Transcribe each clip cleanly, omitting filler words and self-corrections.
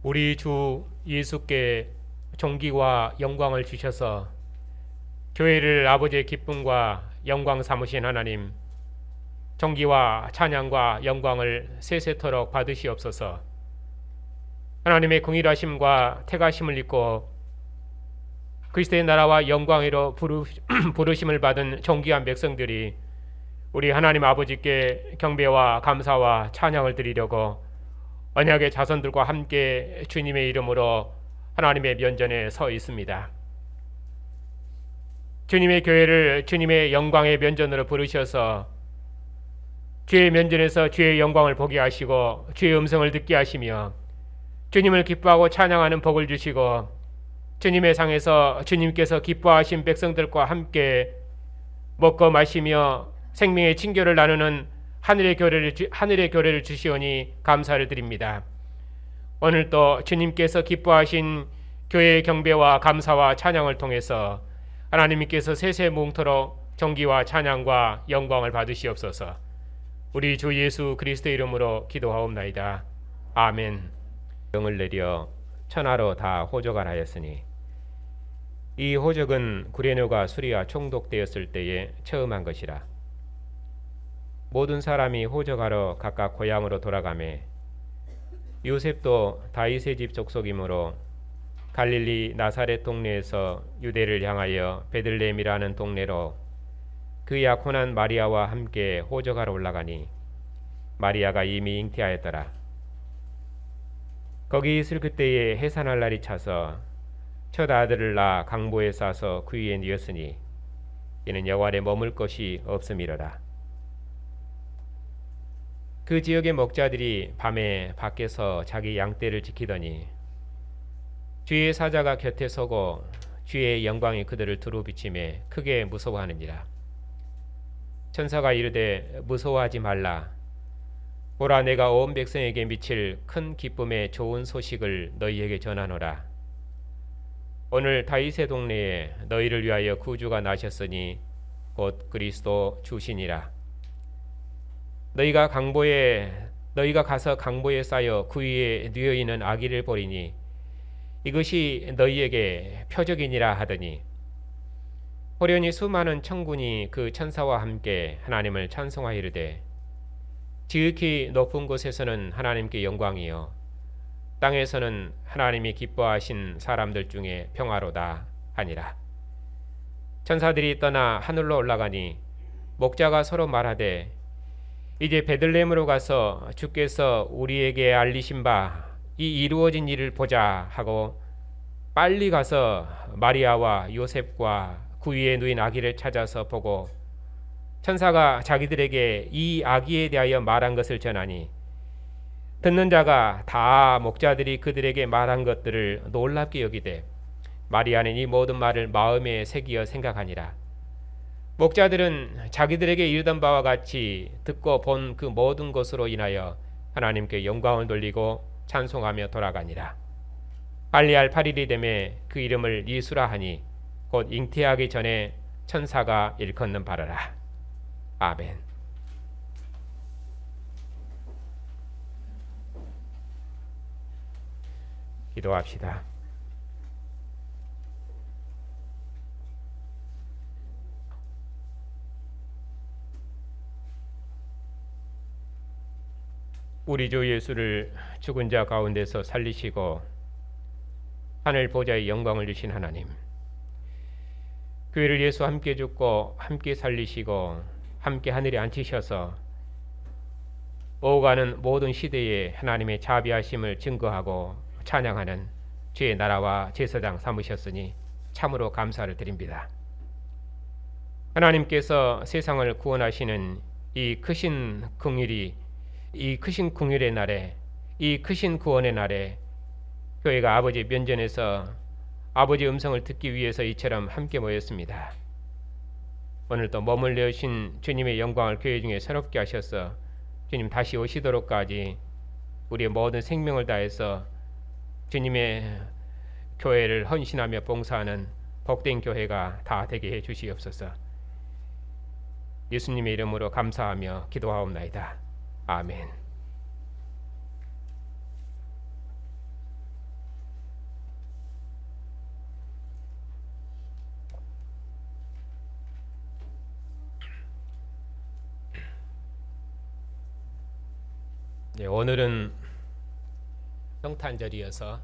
우리 주 예수께 존귀와 영광을 주셔서 교회를 아버지의 기쁨과 영광 삼으신 하나님, 존귀와 찬양과 영광을 세세토록 받으시옵소서. 하나님의 긍휼하심과 택하심을 입고 그리스도의 나라와 영광으로 부르심을 받은 존귀한 백성들이 우리 하나님 아버지께 경배와 감사와 찬양을 드리려고 언약의 자손들과 함께 주님의 이름으로 하나님의 면전에 서 있습니다. 주님의 교회를 주님의 영광의 면전으로 부르셔서 주의 면전에서 주의 영광을 보게 하시고 주의 음성을 듣게 하시며 주님을 기뻐하고 찬양하는 복을 주시고 주님의 상에서 주님께서 기뻐하신 백성들과 함께 먹고 마시며 생명의 친교를 나누는 하늘의 교례를 주시오니 감사를 드립니다. 오늘도 주님께서 기뻐하신 교회의 경배와 감사와 찬양을 통해서 하나님께서 세세무궁토록 존귀와 찬양과 영광을 받으시옵소서. 우리 주 예수 그리스도의 이름으로 기도하옵나이다. 아멘. 영을 내려 천하로 다 호적하였으니 이 호적은 구레노가 수리와 총독되었을 때에 처음 한 것이라. 모든 사람이 호적하러 각각 고향으로 돌아가매 요셉도 다윗의 집 족속이므로 갈릴리 나사렛 동네에서 유대를 향하여 베들레헴이라는 동네로 그 약혼한 마리아와 함께 호적하러 올라가니 마리아가 이미 잉태하였더라. 거기 있을 그때에 해산할 날이 차서 첫 아들을 낳아 강보에 싸서 그 위에 뉘었으니 이는 여관에 머물 것이 없음이로라. 그 지역의 목자들이 밤에 밖에서 자기 양떼를 지키더니 주의 사자가 곁에 서고 주의 영광이 그들을 두루 비치매 크게 무서워하느니라. 천사가 이르되 무서워하지 말라. 보라, 내가 온 백성에게 미칠 큰 기쁨의 좋은 소식을 너희에게 전하노라. 오늘 다윗의 동네에 너희를 위하여 구주가 나셨으니 곧 그리스도 주시니라. 너희가 가서 강보에 쌓여 그 위에 뉘어 있는 아기를 보리니 이것이 너희에게 표적이니라 하더니 호련히 수많은 천군이 그 천사와 함께 하나님을 찬송하이르되 지극히 높은 곳에서는 하나님께 영광이요 땅에서는 하나님이 기뻐하신 사람들 중에 평화로다 하니라. 천사들이 떠나 하늘로 올라가니 목자가 서로 말하되 이제 베들레헴으로 가서 주께서 우리에게 알리신 바 이 이루어진 일을 보자 하고 빨리 가서 마리아와 요셉과 그 위에 누인 아기를 찾아서 보고 천사가 자기들에게 이 아기에 대하여 말한 것을 전하니 듣는 자가 다 목자들이 그들에게 말한 것들을 놀랍게 여기되 마리아는 이 모든 말을 마음에 새기어 생각하니라. 목자들은 자기들에게 이르던 바와 같이 듣고 본 그 모든 것으로 인하여 하나님께 영광을 돌리고 찬송하며 돌아가니라. 빨리할 8일이 되매 그 이름을 이수라 하니 곧 잉태하기 전에 천사가 일컫는 바라라. 아멘. 기도합시다. 우리 주 예수를 죽은 자 가운데서 살리시고 하늘 보좌의 영광을 주신 하나님, 교회를 예수 함께 죽고 함께 살리시고 함께 하늘에 앉히셔서 오가는 모든 시대에 하나님의 자비하심을 증거하고 찬양하는 주의 나라와 제사장 삼으셨으니 참으로 감사를 드립니다. 하나님께서 세상을 구원하시는 이 크신 긍휼이 이 크신 긍휼의 날에 이 크신 구원의 날에 교회가 아버지 면전에서 아버지 음성을 듣기 위해서 이처럼 함께 모였습니다. 오늘도 머물러 오신 주님의 영광을 교회 중에 새롭게 하셔서 주님 다시 오시도록까지 우리의 모든 생명을 다해서 주님의 교회를 헌신하며 봉사하는 복된 교회가 다 되게 해 주시옵소서. 예수님의 이름으로 감사하며 기도하옵나이다. 아멘. 네, 오늘은 성탄절이어서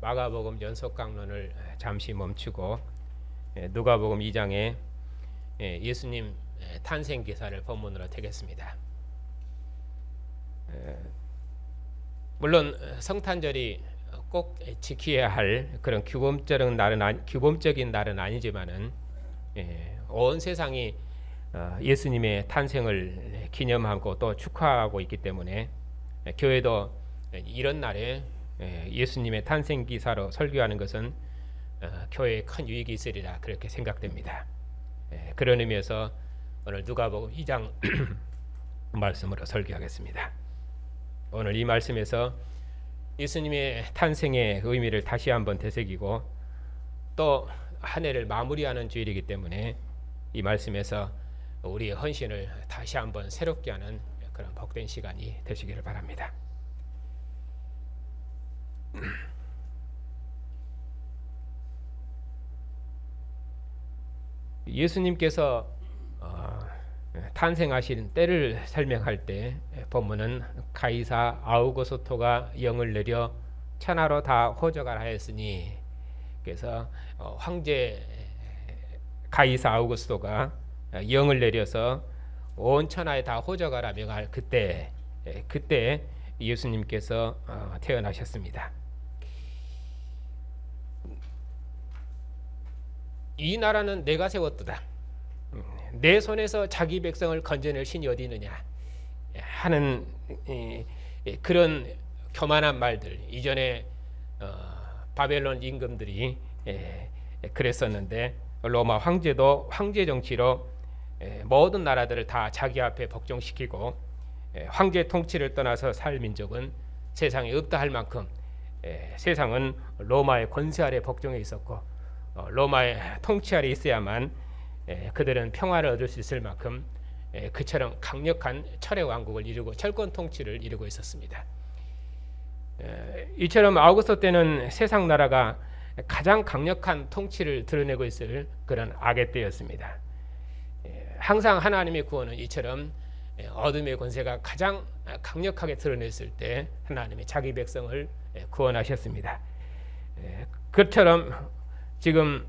마가복음 연속 강론을 잠시 멈추고 누가복음 2장에 예수님 탄생 기사를 본문으로 되겠습니다. 물론 성탄절이 꼭 지켜야 할 그런 규범적인 날은 아니지만은 온 세상이 예수님의 탄생을 기념하고 또 축하하고 있기 때문에 교회도 이런 날에 예수님의 탄생 기사로 설교하는 것은 교회에 큰 유익이 있으리라 그렇게 생각됩니다. 그런 의미에서 오늘 누가복음 2장 말씀으로 설교하겠습니다. 오늘 이 말씀에서 예수님의 탄생의 의미를 다시 한번 되새기고 또 한 해를 마무리하는 주일이기 때문에 이 말씀에서 우리의 헌신을 다시 한번 새롭게 하는 그런 복된 시간이 되시기를 바랍니다. 예수님께서 탄생하신 때를 설명할 때 본문은 가이사 아우구스토가 영을 내려 천하로 다 호적하라 하였으니, 그래서 황제 가이사 아우구스토가 영을 내려서 온 천하에 다 호적하라 명할 그때 예수님께서 태어나셨습니다. 이 나라는 내가 세웠도다, 내 손에서 자기 백성을 건져낼 신이 어디 있느냐 하는 그런 교만한 말들, 이전에 바벨론 임금들이 그랬었는데 로마 황제도 황제 정치로 모든 나라들을 다 자기 앞에 복종시키고 황제 통치를 떠나서 살 민족은 세상에 없다 할 만큼 세상은 로마의 권세 아래 복종해 있었고 로마의 통치 아래 있어야만 그들은 평화를 얻을 수 있을 만큼 그처럼 강력한 철의 왕국을 이루고 철권 통치를 이루고 있었습니다. 이처럼 아우구스토 때는 세상 나라가 가장 강력한 통치를 드러내고 있을 그런 악의 때였습니다. 항상 하나님의 구원은 이처럼 어둠의 권세가 가장 강력하게 드러냈을 때 하나님이 자기 백성을 구원하셨습니다. 그처럼 지금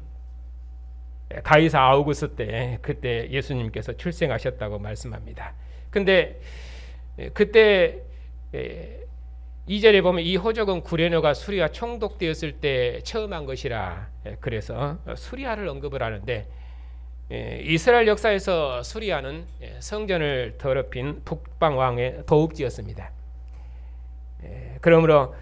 가이사 아우구스토 때 그때 예수님께서 출생하셨다고 말씀합니다. 근데 그때 2절에 보면 이 호적은 구레노가 수리아 총독되었을 때 처음 한 것이라, 그래서 수리아를 언급을 하는데 이스라엘 역사에서 수리아는 성전을 더럽힌 북방 왕의 도읍지였습니다. 그러므로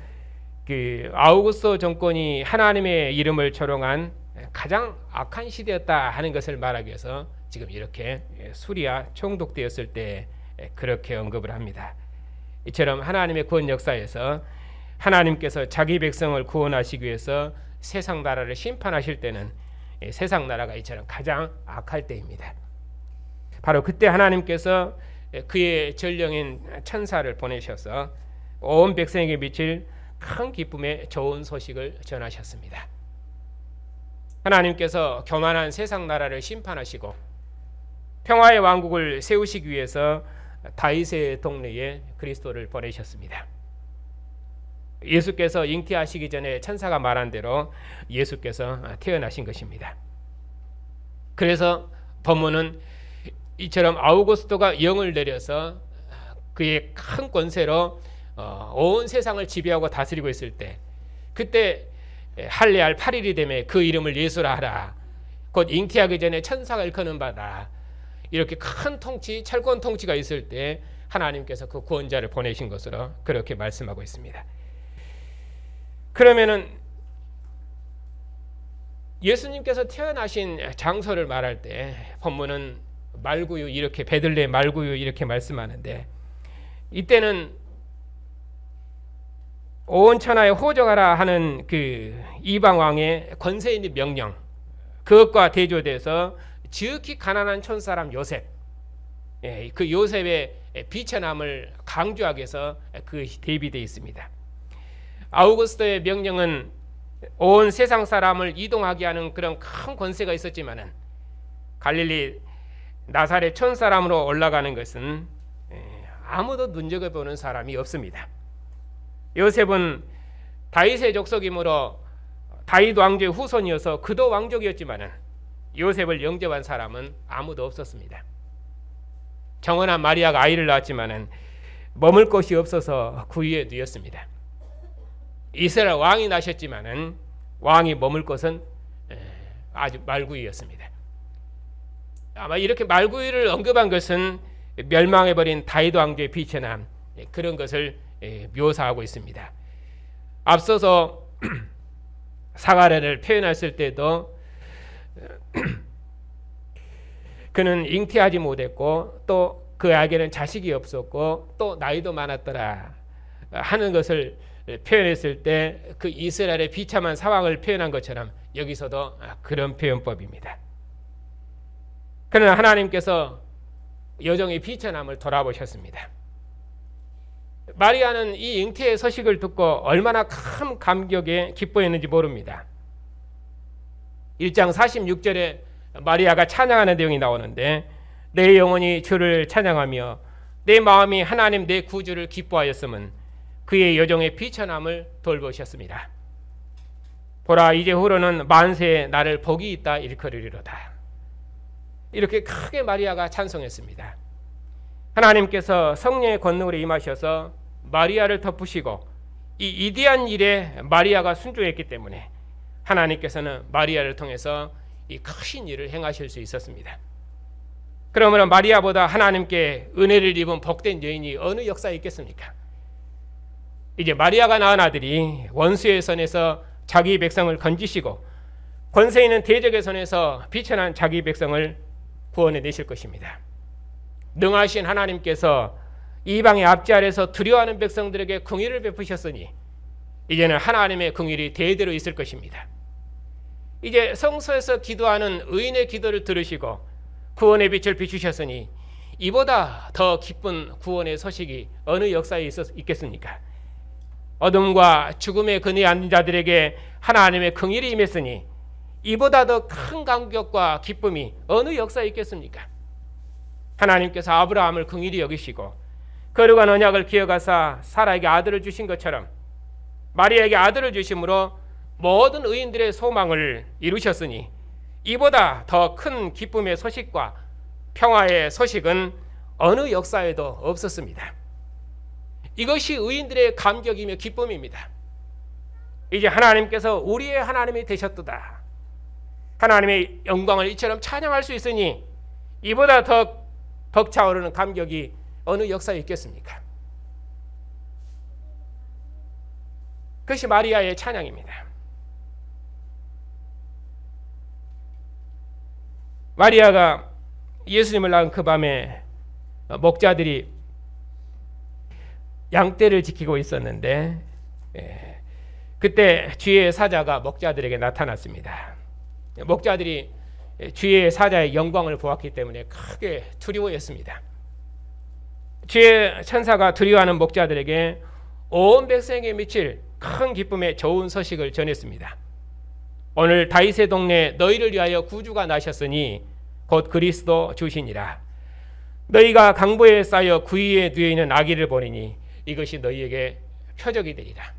그 아우구스토 정권이 하나님의 이름을 조롱한 가장 악한 시대였다 하는 것을 말하기 위해서 지금 이렇게 수리아 총독되었을 때 그렇게 언급을 합니다. 이처럼 하나님의 구원 역사에서 하나님께서 자기 백성을 구원하시기 위해서 세상 나라를 심판하실 때는 세상 나라가 이처럼 가장 악할 때입니다. 바로 그때 하나님께서 그의 전령인 천사를 보내셔서 온 백성에게 미칠 큰 기쁨의 좋은 소식을 전하셨습니다. 하나님께서 교만한 세상 나라를 심판하시고 평화의 왕국을 세우시기 위해서 다윗의 동네에 그리스도를 보내셨습니다. 예수께서 잉태하시기 전에 천사가 말한 대로 예수께서 태어나신 것입니다. 그래서 본문은 이처럼 아우구스토가 영을 내려서 그의 큰 권세로 온 세상을 지배하고 다스리고 있을 때, 그때 할례할 8일이 되매 그 이름을 예수라 하라, 곧 잉태하기 전에 천사가 일컫는 바다, 이렇게 큰 통치, 철권 통치가 있을 때 하나님께서 그 구원자를 보내신 것으로 그렇게 말씀하고 있습니다. 그러면은 예수님께서 태어나신 장소를 말할 때 본문은 말구유, 이렇게 베들레 말구유 이렇게 말씀하는데, 이때는 온 천하에 호적하라 하는 그 이방 왕의 권세 있는 명령, 그것과 대조돼서 지극히 가난한 촌사람 요셉, 그 요셉의 비천함을 강조하기 위해서 그 대비되어 있습니다. 아우구스토의 명령은 온 세상 사람을 이동하게 하는 그런 큰 권세가 있었지만은 갈릴리 나사렛 촌사람으로 올라가는 것은 아무도 눈여겨보는 사람이 없습니다. 요셉은 다윗의 족속이므로 다윗 왕조의 후손이어서 그도 왕족이었지만 요셉을 영접한 사람은 아무도 없었습니다. 정원한 마리아가 아이를 낳았지만 머물 곳이 없어서 구유에 누였습니다. 이스라엘 왕이 나셨지만 왕이 머물 곳은 아주 말구유였습니다. 아마 이렇게 말구유를 언급한 것은 멸망해버린 다윗 왕조의 비천함, 그런 것을 묘사하고 있습니다. 앞서서 사가랴를 표현했을 때도 그는 잉태하지 못했고 또 그에게는 자식이 없었고 또 나이도 많았더라 하는 것을 표현했을 때 그 이스라엘의 비참한 상황을 표현한 것처럼 여기서도 그런 표현법입니다. 그러나 하나님께서 여종의 비천함을 돌아보셨습니다. 마리아는 이 잉태의 소식을 듣고 얼마나 큰 감격에 기뻐했는지 모릅니다. 1장 46절에 마리아가 찬양하는 내용이 나오는데 내 영혼이 주를 찬양하며 내 마음이 하나님 내 구주를 기뻐하였음은 그의 여종의 비천함을 돌보셨습니다. 보라 이제 후로는 만세에 나를 복이 있다 일컬으리로다. 이렇게 크게 마리아가 찬송했습니다. 하나님께서 성령의 권능으로 임하셔서 마리아를 덮으시고 이 이디한 일에 마리아가 순종했기 때문에 하나님께서는 마리아를 통해서 이 크신 일을 행하실 수 있었습니다. 그러므로 마리아보다 하나님께 은혜를 입은 복된 여인이 어느 역사에 있겠습니까? 이제 마리아가 낳은 아들이 원수의 손에서 자기 백성을 건지시고 권세 있는 대적의 손에서 비천한 자기 백성을 구원해 내실 것입니다. 능하신 하나님께서 이방의 압제 아래서 두려워하는 백성들에게 긍휼을 베푸셨으니 이제는 하나님의 긍휼이 대대로 있을 것입니다. 이제 성소에서 기도하는 의인의 기도를 들으시고 구원의 빛을 비추셨으니 이보다 더 기쁜 구원의 소식이 어느 역사에 있겠습니까? 어둠과 죽음의 그늘에 앉은 자들에게 하나님의 긍휼이 임했으니 이보다 더 큰 감격과 기쁨이 어느 역사에 있겠습니까? 하나님께서 아브라함을 긍휼히 여기시고 거룩한 언약을 기억하사 사라에게 아들을 주신 것처럼 마리아에게 아들을 주심으로 모든 의인들의 소망을 이루셨으니 이보다 더 큰 기쁨의 소식과 평화의 소식은 어느 역사에도 없었습니다. 이것이 의인들의 감격이며 기쁨입니다. 이제 하나님께서 우리의 하나님이 되셨도다. 하나님의 영광을 이처럼 찬양할 수 있으니 이보다 더 벅차오르는 감격이 어느 역사에 있겠습니까? 그것이 마리아의 찬양입니다. 마리아가 예수님을 낳은 그 밤에 목자들이 양떼를 지키고 있었는데 그때 주의 사자가 목자들에게 나타났습니다. 목자들이 주의 사자의 영광을 보았기 때문에 크게 두려워했습니다. 주의 천사가 두려워하는 목자들에게 온 백성에게 미칠 큰 기쁨의 좋은 소식을 전했습니다. 오늘 다윗의 동네에 너희를 위하여 구주가 나셨으니 곧 그리스도 주시니라. 너희가 강보에 쌓여 구위에 누워있는 아기를 보리니 이것이 너희에게 표적이 되리라.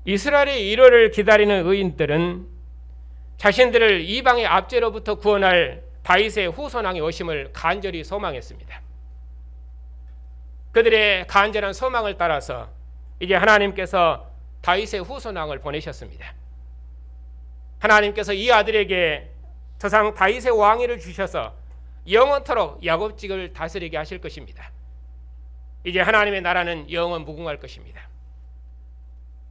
이스라엘의 일호를 기다리는 의인들은 자신들을 이방의 압제로부터 구원할 다윗의 후손왕의 오심을 간절히 소망했습니다. 그들의 간절한 소망을 따라서 이제 하나님께서 다윗의 후손왕을 보내셨습니다. 하나님께서 이 아들에게 저상 다윗의 왕위를 주셔서 영원토록 야곱직을 다스리게 하실 것입니다. 이제 하나님의 나라는 영원 무궁할 것입니다.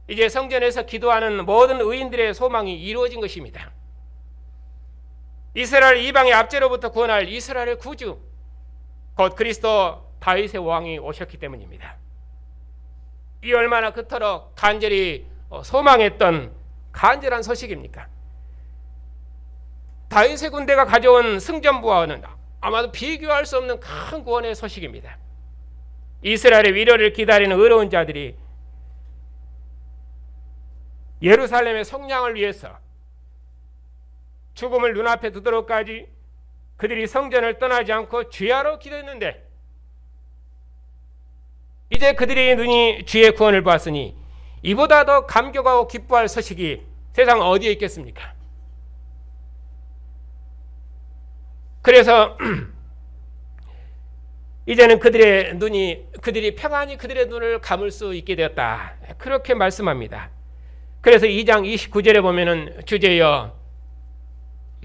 이제 성전에서 기도하는 모든 의인들의 소망이 이루어진 것입니다. 이스라엘 이방의 압제로부터 구원할 이스라엘의 구주 곧 그리스도 다윗의 왕이 오셨기 때문입니다. 이 얼마나 그토록 간절히 소망했던 간절한 소식입니까? 다윗의 군대가 가져온 승전부와는 아마도 비교할 수 없는 큰 구원의 소식입니다. 이스라엘의 위로를 기다리는 의로운 자들이 예루살렘의 성량을 위해서 죽음을 눈앞에 두도록까지 그들이 성전을 떠나지 않고 주야로 기도했는데 이제 그들의 눈이 주의 구원을 보았으니 이보다 더 감격하고 기뻐할 소식이 세상 어디에 있겠습니까? 그래서 이제는 그들이 평안히 그들의 눈을 감을 수 있게 되었다. 그렇게 말씀합니다. 그래서 2장 29절에 보면은 주제여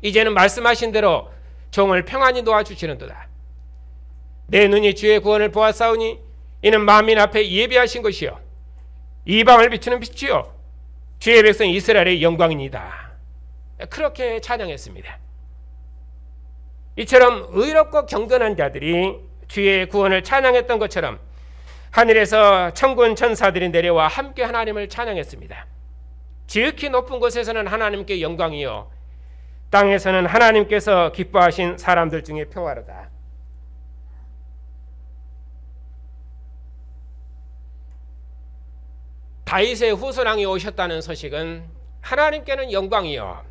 이제는 말씀하신 대로 종을 평안히 놓아주시는도다. 내 눈이 주의 구원을 보았사오니 이는 만민 앞에 예비하신 것이요 이방을 비추는 빛이요 주의 백성 이스라엘의 영광이니이다. 그렇게 찬양했습니다. 이처럼 의롭고 경건한 자들이 주의 구원을 찬양했던 것처럼 하늘에서 천군 천사들이 내려와 함께 하나님을 찬양했습니다. 지극히 높은 곳에서는 하나님께 영광이요 땅에서는 하나님께서 기뻐하신 사람들 중에 평화로다. 다윗의 후손왕이 오셨다는 소식은 하나님께는 영광이요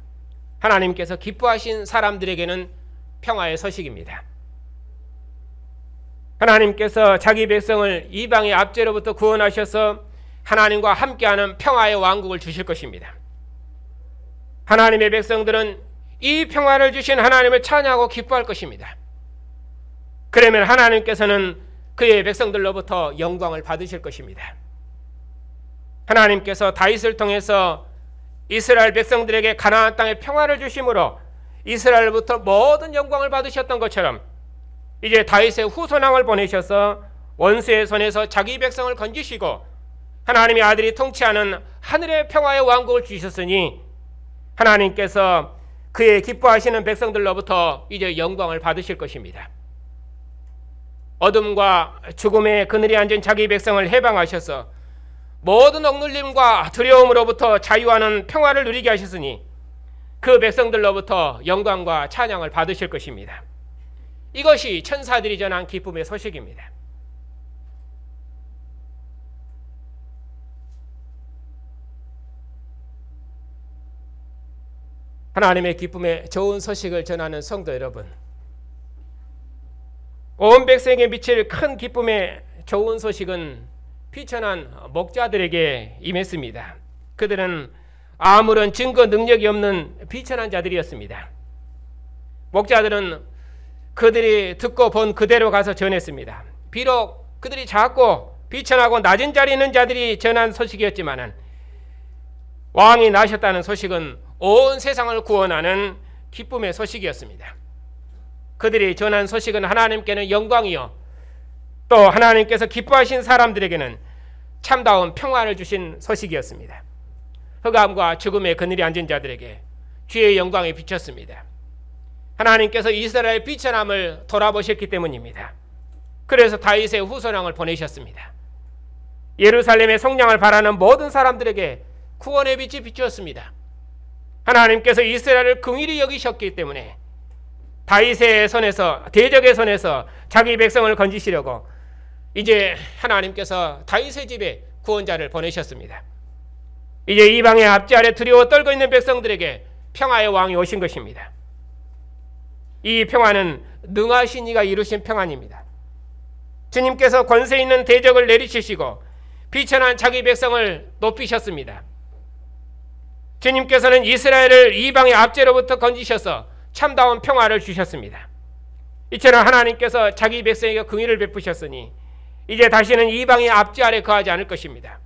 하나님께서 기뻐하신 사람들에게는 평화의 소식입니다. 하나님께서 자기 백성을 이방의 압제로부터 구원하셔서 하나님과 함께하는 평화의 왕국을 주실 것입니다. 하나님의 백성들은 이 평화를 주신 하나님을 찬양하고 기뻐할 것입니다. 그러면 하나님께서는 그의 백성들로부터 영광을 받으실 것입니다. 하나님께서 다윗을 통해서 이스라엘 백성들에게 가나안 땅의 평화를 주심으로 이스라엘부터 모든 영광을 받으셨던 것처럼 이제 다윗의 후손왕을 보내셔서 원수의 손에서 자기 백성을 건지시고 하나님의 아들이 통치하는 하늘의 평화의 왕국을 주셨으니 하나님께서 그의 기뻐하시는 백성들로부터 이제 영광을 받으실 것입니다. 어둠과 죽음의 그늘에 앉은 자기 백성을 해방하셔서 모든 억눌림과 두려움으로부터 자유하는 평화를 누리게 하셨으니 그 백성들로부터 영광과 찬양을 받으실 것입니다. 이것이 천사들이 전한 기쁨의 소식입니다. 하나님의 기쁨의 좋은 소식을 전하는 성도 여러분, 온 백성에게 미칠 큰 기쁨의 좋은 소식은 비천한 목자들에게 임했습니다. 그들은 아무런 증거 능력이 없는 비천한 자들이었습니다. 목자들은 그들이 듣고 본 그대로 가서 전했습니다. 비록 그들이 작고 비천하고 낮은 자리에 있는 자들이 전한 소식이었지만 왕이 나셨다는 소식은 온 세상을 구원하는 기쁨의 소식이었습니다. 그들이 전한 소식은 하나님께는 영광이요 또 하나님께서 기뻐하신 사람들에게는 참다운 평화를 주신 소식이었습니다. 흑암과 죽음의 그늘에 앉은 자들에게 주의 영광이 비쳤습니다. 하나님께서 이스라엘 비천함을 돌아보셨기 때문입니다. 그래서 다윗의 후손왕을 보내셨습니다. 예루살렘의 성량을 바라는 모든 사람들에게 구원의 빛이 비추었습니다. 하나님께서 이스라엘을 긍휼히 여기셨기 때문에 다윗의 손에서 대적의 손에서 자기 백성을 건지시려고 이제 하나님께서 다윗의 집에 구원자를 보내셨습니다. 이제 이방의 압제 아래 두려워 떨고 있는 백성들에게 평화의 왕이 오신 것입니다. 이 평화는 능하신 이가 이루신 평안입니다. 주님께서 권세 있는 대적을 내리치시고 비천한 자기 백성을 높이셨습니다. 주님께서는 이스라엘을 이방의 압제로부터 건지셔서 참다운 평화를 주셨습니다. 이처럼 하나님께서 자기 백성에게 긍휼을 베푸셨으니 이제 다시는 이방의 압제 아래 거하지 않을 것입니다.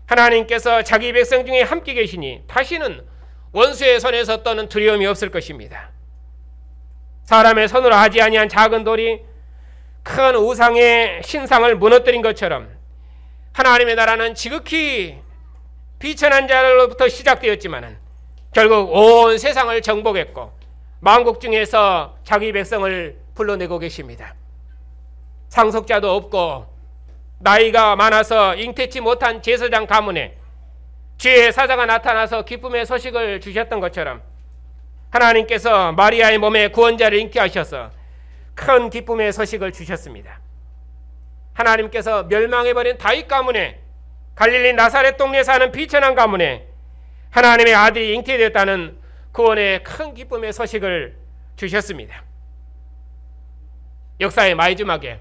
하나님께서 자기 백성 중에 함께 계시니 다시는 원수의 손에서 떠는 두려움이 없을 것입니다. 사람의 손으로 하지 아니한 작은 돌이 큰 우상의 신상을 무너뜨린 것처럼 하나님의 나라는 지극히 비천한 자로부터 시작되었지만 결국 온 세상을 정복했고 만국 중에서 자기 백성을 불러내고 계십니다. 상속자도 없고 나이가 많아서 잉태치 못한 제사장 가문에 주의 사자가 나타나서 기쁨의 소식을 주셨던 것처럼 하나님께서 마리아의 몸에 구원자를 잉태하셔서 큰 기쁨의 소식을 주셨습니다. 하나님께서 멸망해버린 다윗 가문에 갈릴리 나사렛 동네에 사는 비천한 가문에 하나님의 아들이 잉태되었다는 구원의 큰 기쁨의 소식을 주셨습니다. 역사의 마지막에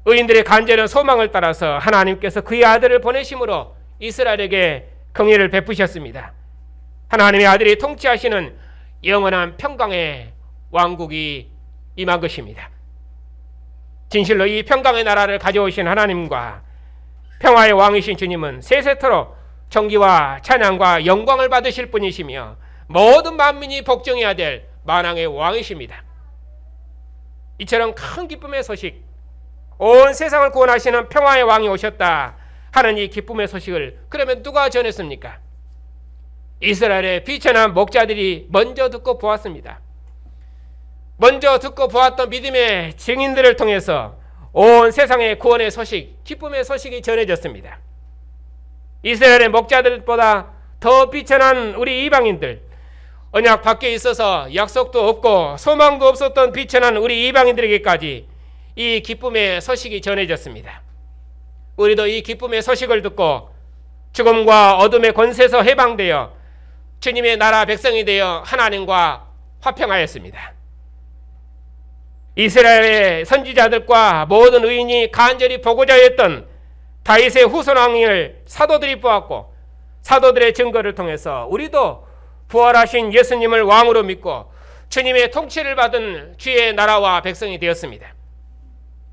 의인들의 간절한 소망을 따라서 하나님께서 그의 아들을 보내심으로 이스라엘에게 긍휼을 베푸셨습니다. 하나님의 아들이 통치하시는 영원한 평강의 왕국이 임한 것입니다. 진실로 이 평강의 나라를 가져오신 하나님과 평화의 왕이신 주님은 세세토록 존귀와 찬양과 영광을 받으실 분이시며 모든 만민이 복종해야 될 만왕의 왕이십니다. 이처럼 큰 기쁨의 소식, 온 세상을 구원하시는 평화의 왕이 오셨다 하는 이 기쁨의 소식을 그러면 누가 전했습니까? 이스라엘의 비천한 목자들이 먼저 듣고 보았습니다. 먼저 듣고 보았던 믿음의 증인들을 통해서 온 세상의 구원의 소식, 기쁨의 소식이 전해졌습니다. 이스라엘의 목자들보다 더 비천한 우리 이방인들, 언약 밖에 있어서 약속도 없고 소망도 없었던 비천한 우리 이방인들에게까지 이 기쁨의 소식이 전해졌습니다. 우리도 이 기쁨의 소식을 듣고 죽음과 어둠의 권세에서 해방되어 주님의 나라 백성이 되어 하나님과 화평하였습니다. 이스라엘의 선지자들과 모든 의인이 간절히 보고자 했던 다윗의 후손왕을 사도들이 보았고 사도들의 증거를 통해서 우리도 부활하신 예수님을 왕으로 믿고 주님의 통치를 받은 주의 나라와 백성이 되었습니다.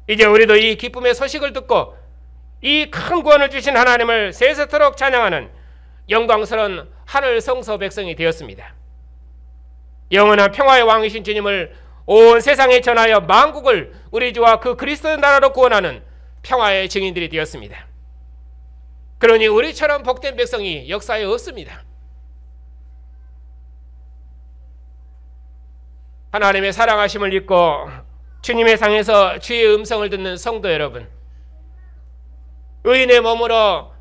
이제 우리도 이 기쁨의 소식을 듣고 이 큰 구원을 주신 하나님을 세세토록 찬양하는 영광스러운 하늘 성소 백성이 되었습니다. 영원한 평화의 왕이신 주님을 온 세상에 전하여 만국을 우리 주와 그 그리스도의 나라로 구원하는 평화의 증인들이 되었습니다. 그러니 우리처럼 복된 백성이 역사에 없습니다. 하나님의 사랑하심을 잊고 주님의 상에서 주의 음성을 듣는 성도 여러분, 의인의 몸으로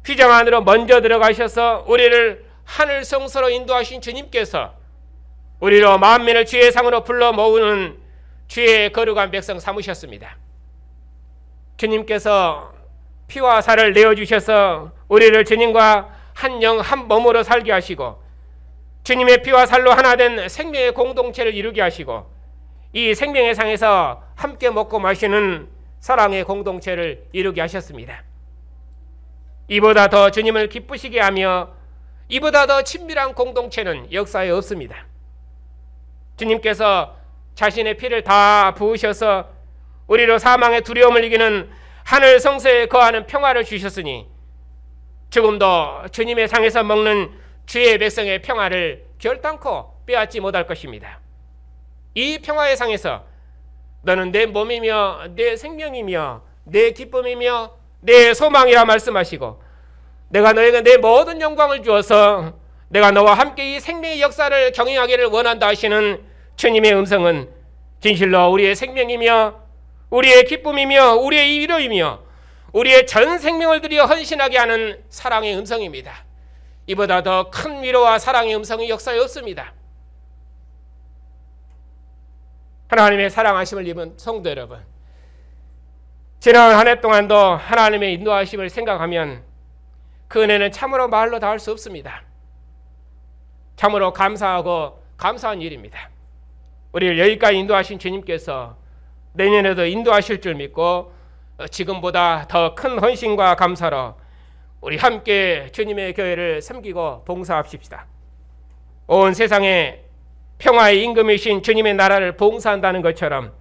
휘장 안으로 먼저 들어가셔서 우리를 하늘 성소로 인도하신 주님께서 우리로 만민을 주의 상으로 불러 모으는 주의 거룩한 백성 삼으셨습니다. 주님께서 피와 살을 내어주셔서 우리를 주님과 한 영 한 몸으로 살게 하시고 주님의 피와 살로 하나 된 생명의 공동체를 이루게 하시고 이 생명의 상에서 함께 먹고 마시는 사랑의 공동체를 이루게 하셨습니다. 이보다 더 주님을 기쁘시게 하며 이보다 더 친밀한 공동체는 역사에 없습니다. 주님께서 자신의 피를 다 부으셔서 우리로 사망의 두려움을 이기는 하늘 성소에 거하는 평화를 주셨으니 지금도 주님의 상에서 먹는 주의 백성의 평화를 결단코 빼앗지 못할 것입니다. 이 평화의 상에서 너는 내 몸이며 내 생명이며 내 기쁨이며 내 소망이라 말씀하시고 내가 너에게 내 모든 영광을 주어서 내가 너와 함께 이 생명의 역사를 경영하기를 원한다 하시는 주님의 음성은 진실로 우리의 생명이며 우리의 기쁨이며 우리의 위로이며 우리의 전 생명을 들여 헌신하게 하는 사랑의 음성입니다. 이보다 더 큰 위로와 사랑의 음성이 역사에 없습니다. 하나님의 사랑하심을 입은 성도 여러분, 지난 한 해 동안도 하나님의 인도하심을 생각하면 그 은혜는 참으로 말로 다 할 수 없습니다. 참으로 감사하고 감사한 일입니다. 우리를 여기까지 인도하신 주님께서 내년에도 인도하실 줄 믿고 지금보다 더 큰 헌신과 감사로 우리 함께 주님의 교회를 섬기고 봉사합시다. 온 세상에 평화의 임금이신 주님의 나라를 봉사한다는 것처럼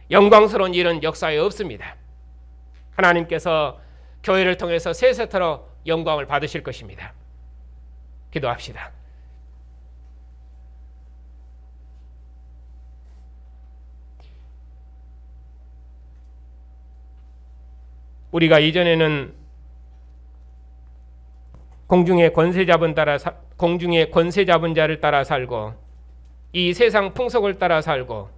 영광스러운 일은 역사에 없습니다. 하나님께서 교회를 통해서 세세토록 영광을 받으실 것입니다. 기도합시다. 우리가 이전에는 공중의 권세 잡은 자를 따라 살고 이 세상 풍속을 따라 살고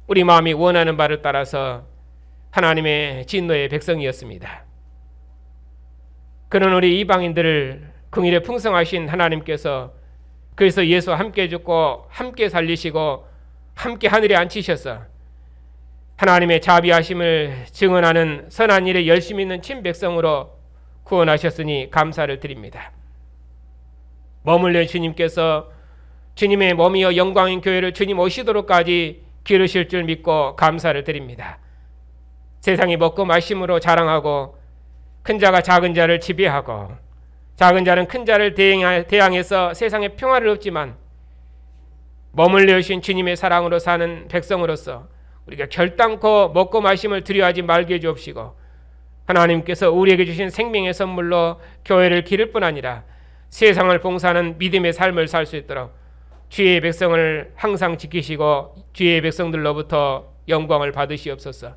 우리 마음이 원하는 바를 따라서 하나님의 진노의 백성이었습니다. 그런 우리 이방인들을 긍휼에 풍성하신 하나님께서 그래서 예수와 함께 죽고 함께 살리시고 함께 하늘에 앉히셔서 하나님의 자비하심을 증언하는 선한 일에 열심히 있는 친백성으로 구원하셨으니 감사를 드립니다. 머물러 주님께서 주님의 몸이여 영광인 교회를 주님 오시도록까지 기르실 줄 믿고 감사를 드립니다. 세상이 먹고 마심으로 자랑하고 큰 자가 작은 자를 지배하고 작은 자는 큰 자를 대항해서 세상에 평화를 얻지만 머물러 오신 주님의 사랑으로 사는 백성으로서 우리가 결단코 먹고 마심을 두려워하지 말게 해 주옵시고 하나님께서 우리에게 주신 생명의 선물로 교회를 기를 뿐 아니라 세상을 봉사하는 믿음의 삶을 살 수 있도록 주의 백성을 항상 지키시고 주의 백성들로부터 영광을 받으시옵소서.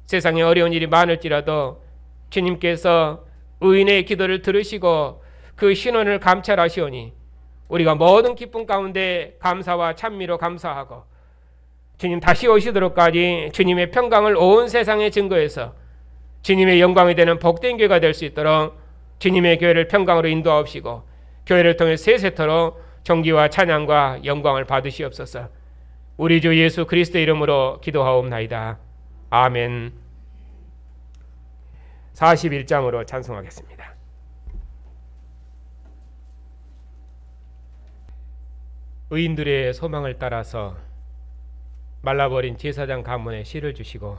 세상에 어려운 일이 많을지라도 주님께서 의인의 기도를 들으시고 그 신원을 감찰하시오니 우리가 모든 기쁨 가운데 감사와 찬미로 감사하고 주님 다시 오시도록까지 주님의 평강을 온 세상에 증거해서 주님의 영광이 되는 복된 교회가 될 수 있도록 주님의 교회를 평강으로 인도하옵시고 교회를 통해 세세토록 존귀와 찬양과 영광을 받으시옵소서. 우리 주 예수 그리스도의 이름으로 기도하옵나이다. 아멘. 41장으로 찬송하겠습니다. 의인들의 소망을 따라서 말라버린 제사장 가문에 씨를 주시고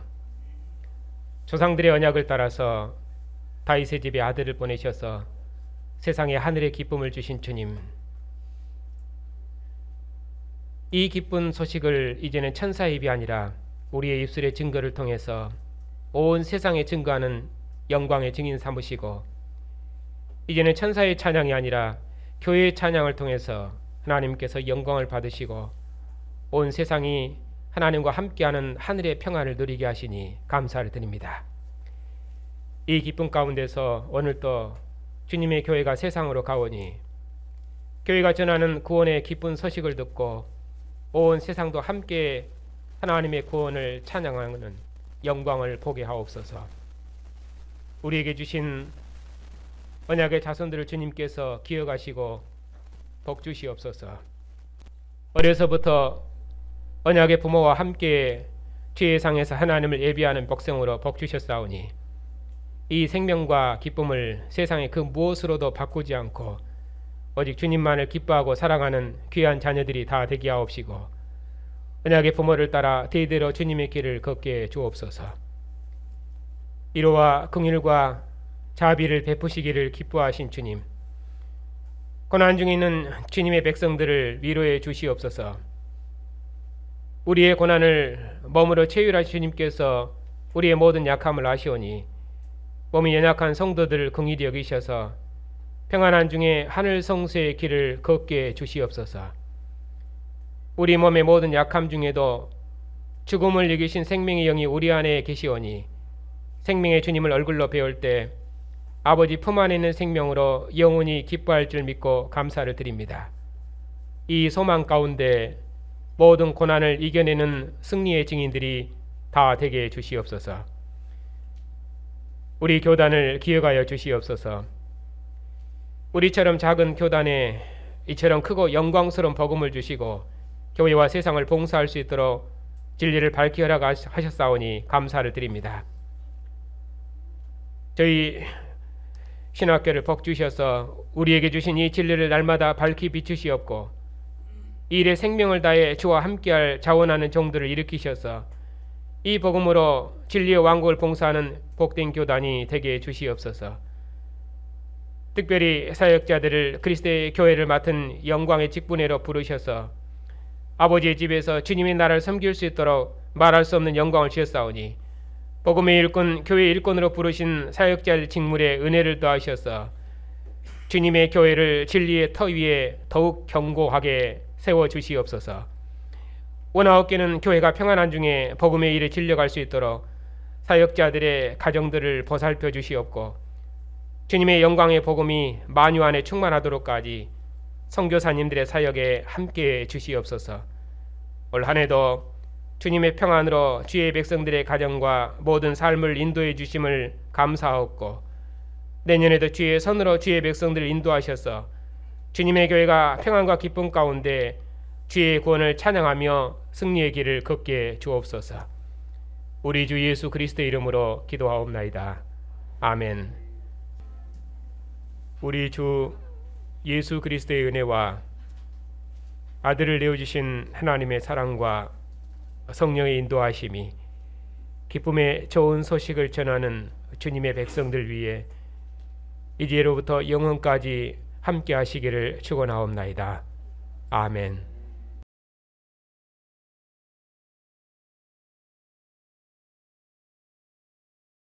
조상들의 언약을 따라서 다윗의 집에 아들을 보내셔서 세상에 하늘의 기쁨을 주신 주님, 이 기쁜 소식을 이제는 천사의 입이 아니라 우리의 입술의 증거를 통해서 온 세상에 증거하는 영광의 증인 삼으시고 이제는 천사의 찬양이 아니라 교회의 찬양을 통해서 하나님께서 영광을 받으시고 온 세상이 하나님과 함께하는 하늘의 평안을 누리게 하시니 감사를 드립니다. 이 기쁨 가운데서 오늘도 주님의 교회가 세상으로 가오니 교회가 전하는 구원의 기쁜 소식을 듣고 온 세상도 함께 하나님의 구원을 찬양하는 영광을 보게 하옵소서. 우리에게 주신 언약의 자손들을 주님께서 기억하시고 복 주시옵소서. 어려서부터 언약의 부모와 함께 주의 상에서 하나님을 예비하는 백성으로 복 주셨사오니 이 생명과 기쁨을 세상의 그 무엇으로도 바꾸지 않고 오직 주님만을 기뻐하고 사랑하는 귀한 자녀들이 다 되게 하옵시고 언약의 부모를 따라 대대로 주님의 길을 걷게 주옵소서. 위로와 긍휼과 자비를 베푸시기를 기뻐하신 주님, 고난 중에 있는 주님의 백성들을 위로해 주시옵소서. 우리의 고난을 몸으로 체휼하신 주님께서 우리의 모든 약함을 아시오니 몸이 연약한 성도들을 긍휼히 여기셔서 평안한 중에 하늘 성수의 길을 걷게 주시옵소서. 우리 몸의 모든 약함 중에도 죽음을 이기신 생명의 영이 우리 안에 계시오니 생명의 주님을 얼굴로 배울 때 아버지 품 안에 있는 생명으로 영원히 기뻐할 줄 믿고 감사를 드립니다. 이 소망 가운데 모든 고난을 이겨내는 승리의 증인들이 다 되게 주시옵소서. 우리 교단을 기억하여 주시옵소서. 우리처럼 작은 교단에 이처럼 크고 영광스러운 복음을 주시고 교회와 세상을 봉사할 수 있도록 진리를 밝히 허락하셨사오니 감사를 드립니다. 저희 신학교를 복 주셔서 우리에게 주신 이 진리를 날마다 밝히 비추시옵고 이 일에 생명을 다해 주와 함께할 자원하는 종들을 일으키셔서 이 복음으로 진리의 왕국을 봉사하는 복된 교단이 되게 주시옵소서. 특별히 사역자들을 그리스도의 교회를 맡은 영광의 직분회로 부르셔서 아버지의 집에서 주님의 나라를 섬길 수 있도록 말할 수 없는 영광을 주셨사오니 복음의 일꾼, 교회의 일꾼으로 부르신 사역자의 직무에 은혜를 더하셔서 주님의 교회를 진리의 터 위에 더욱 견고하게 세워주시옵소서. 원하옵기는 교회가 평안한 중에 복음의 일에 진력할 수 있도록 사역자들의 가정들을 보살펴 주시옵고 주님의 영광의 복음이 만유 안에 충만하도록까지 선교사님들의 사역에 함께해 주시옵소서. 올 한해도 주님의 평안으로 주의 백성들의 가정과 모든 삶을 인도해 주심을 감사하옵고 내년에도 주의 손으로 주의 백성들을 인도하셔서 주님의 교회가 평안과 기쁨 가운데 주의 구원을 찬양하며 승리의 길을 걷게 주옵소서. 우리 주 예수 그리스도의 이름으로 기도하옵나이다. 아멘. 우리 주 예수 그리스도의 은혜와 아들을 내어주신 하나님의 사랑과 성령의 인도하심이 기쁨의 좋은 소식을 전하는 주님의 백성들 위해 이제로부터 영원까지 함께 하시기를 축원하옵나이다. 아멘.